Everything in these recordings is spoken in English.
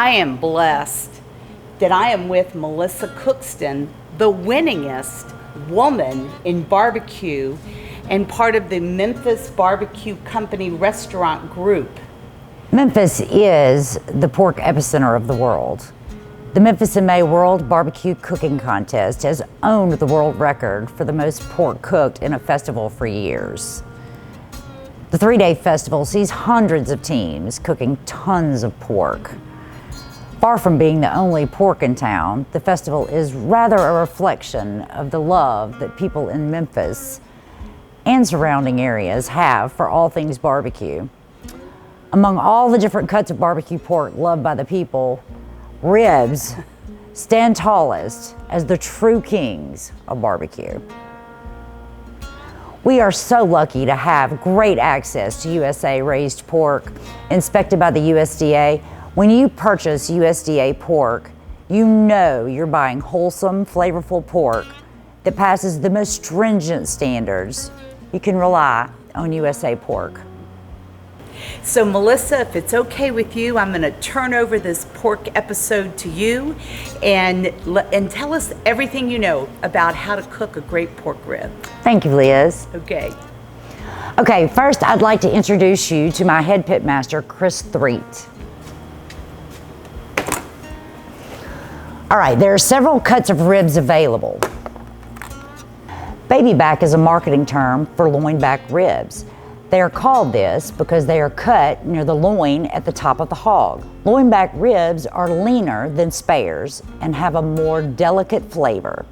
I am blessed that I am with Melissa Cookston, the winningest woman in barbecue and part of the Memphis Barbecue Company restaurant group. Memphis is the pork epicenter of the world. The Memphis in May World Barbecue Cooking Contest has owned the world record for the most pork cooked in a festival for years. The 3-day festival sees hundreds of teams cooking tons of pork. Far from being the only pork in town, the festival is rather a reflection of the love that people in Memphis and surrounding areas have for all things barbecue. Among all the different cuts of barbecue pork loved by the people, ribs stand tallest as the true kings of barbecue. We are so lucky to have great access to USA raised pork inspected by the USDA. When you purchase USDA pork, you know you're buying wholesome, flavorful pork that passes the most stringent standards. You can rely on USA pork. So Melissa, if it's okay with you, I'm going to turn over this pork episode to you and tell us everything you know about how to cook a great pork rib. Thank you, Liz. Okay. Okay, first I'd like to introduce you to my head pit master, Chris Threet. All right, there are several cuts of ribs available. Baby back is a marketing term for loin back ribs. They are called this because they are cut near the loin at the top of the hog. Loin back ribs are leaner than spares and have a more delicate flavor.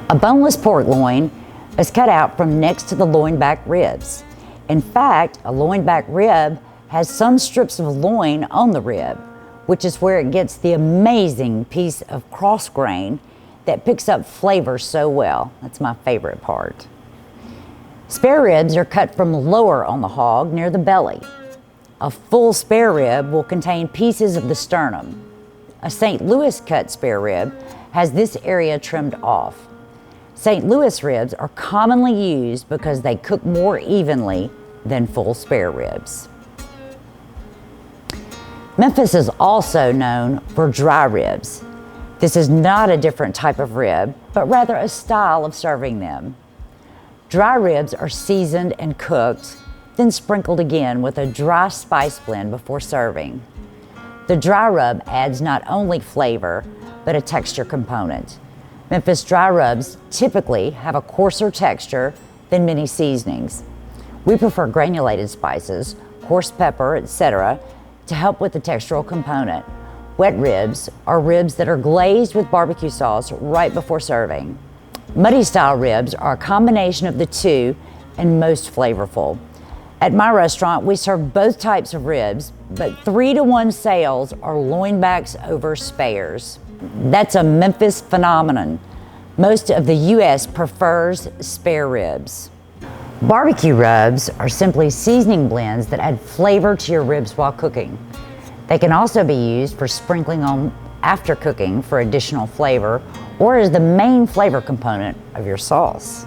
A boneless pork loin is cut out from next to the loin back ribs. In fact, a loin back rib has some strips of loin on the rib, which is where it gets the amazing piece of cross grain that picks up flavor so well. That's my favorite part. Spare ribs are cut from lower on the hog near the belly. A full spare rib will contain pieces of the sternum. A St. Louis cut spare rib has this area trimmed off. St. Louis ribs are commonly used because they cook more evenly than full spare ribs. Memphis is also known for dry ribs. This is not a different type of rib, but rather a style of serving them. Dry ribs are seasoned and cooked, then sprinkled again with a dry spice blend before serving. The dry rub adds not only flavor, but a texture component. Memphis dry rubs typically have a coarser texture than many seasonings. We prefer granulated spices, coarse pepper, etc., to help with the textural component. Wet ribs are ribs that are glazed with barbecue sauce right before serving. Muddy style ribs are a combination of the two and most flavorful. At my restaurant, we serve both types of ribs, but 3-to-1 sales are loin backs over spares. That's a Memphis phenomenon. Most of the U.S. prefers spare ribs. Barbecue rubs are simply seasoning blends that add flavor to your ribs while cooking. They can also be used for sprinkling on after cooking for additional flavor or as the main flavor component of your sauce.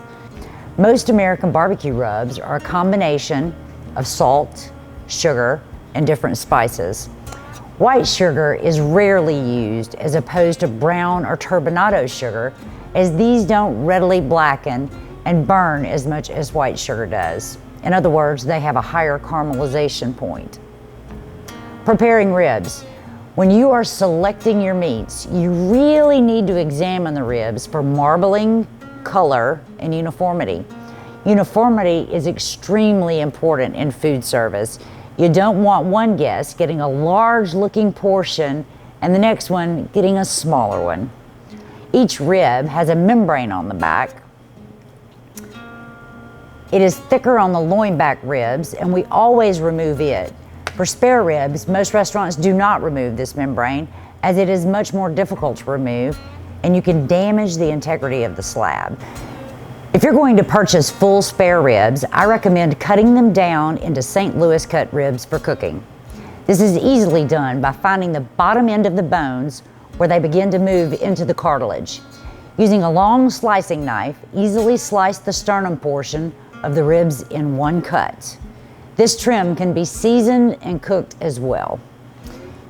Most American barbecue rubs are a combination of salt, sugar, and different spices. White sugar is rarely used as opposed to brown or turbinado sugar, as these don't readily blacken and burn as much as white sugar does. In other words, they have a higher caramelization point. Preparing ribs. When you are selecting your meats, you really need to examine the ribs for marbling, color, and uniformity. Uniformity is extremely important in food service. You don't want one guest getting a large looking portion and the next one getting a smaller one. Each rib has a membrane on the back. It is thicker on the loin back ribs, and we always remove it. For spare ribs, most restaurants do not remove this membrane, as it is much more difficult to remove, and you can damage the integrity of the slab. If you're going to purchase full spare ribs, I recommend cutting them down into St. Louis cut ribs for cooking. This is easily done by finding the bottom end of the bones where they begin to move into the cartilage. Using a long slicing knife, easily slice the sternum portion of the ribs in one cut. This trim can be seasoned and cooked as well.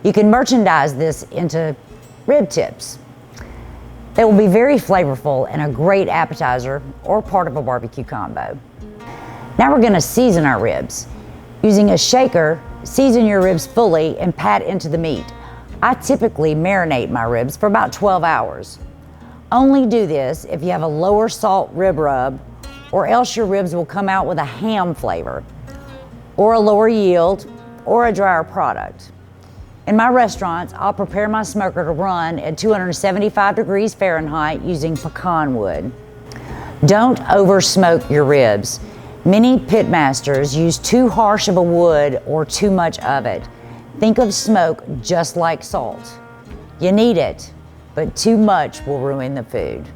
You can merchandise this into rib tips. They will be very flavorful and a great appetizer or part of a barbecue combo. Now we're going to season our ribs. Using a shaker, season your ribs fully and pat into the meat. I typically marinate my ribs for about 12 hours. Only do this if you have a lower salt rib rub, or else your ribs will come out with a ham flavor, or a lower yield, or a drier product. In my restaurants, I'll prepare my smoker to run at 275 degrees Fahrenheit using pecan wood. Don't over smoke your ribs. Many pitmasters use too harsh of a wood or too much of it. Think of smoke just like salt. You need it, but too much will ruin the food.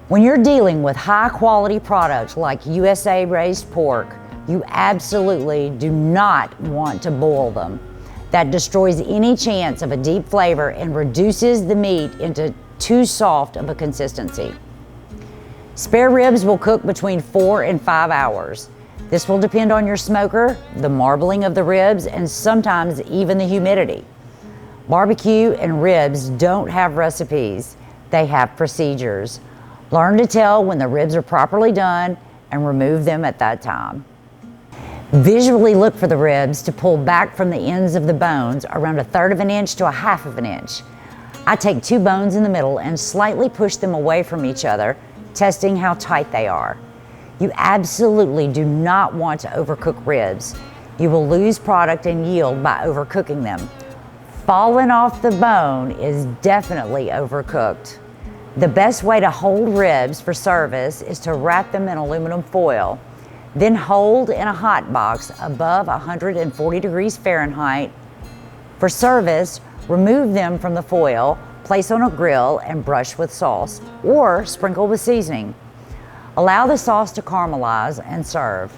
When you're dealing with high quality products like USA raised pork, you absolutely do not want to boil them. That destroys any chance of a deep flavor and reduces the meat into too soft of a consistency. Spare ribs will cook between 4 and 5 hours. This will depend on your smoker, the marbling of the ribs, and sometimes even the humidity. Barbecue and ribs don't have recipes, they have procedures. Learn to tell when the ribs are properly done and remove them at that time. Visually look for the ribs to pull back from the ends of the bones around 1/3 of an inch to 1/2 of an inch. I take 2 bones in the middle and slightly push them away from each other, testing how tight they are. You absolutely do not want to overcook ribs. You will lose product and yield by overcooking them. Falling off the bone is definitely overcooked. The best way to hold ribs for service is to wrap them in aluminum foil. Then hold in a hot box above 140 degrees Fahrenheit. For service, remove them from the foil, place on a grill and brush with sauce or sprinkle with seasoning. Allow the sauce to caramelize and serve.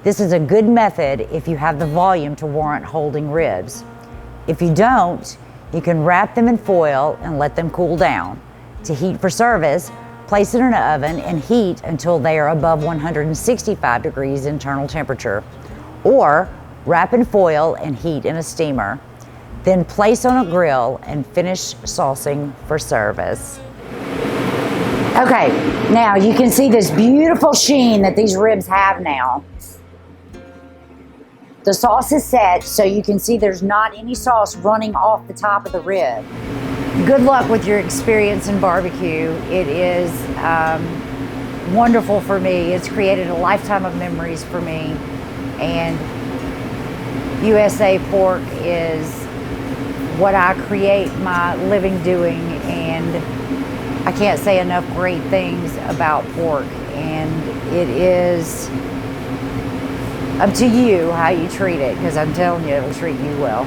This is a good method if you have the volume to warrant holding ribs. If you don't, you can wrap them in foil and let them cool down. To heat for service, place it in an oven and heat until they are above 165 degrees internal temperature. Or wrap in foil and heat in a steamer. Then place on a grill and finish saucing for service. Okay, now you can see this beautiful sheen that these ribs have now. The sauce is set, so you can see there's not any sauce running off the top of the rib. Good luck with your experience in barbecue. It is wonderful for me. It's created a lifetime of memories for me. And USA Pork is what I create my living doing, and I can't say enough great things about pork. And it is up to you how you treat it, because I'm telling you, it'll treat you well.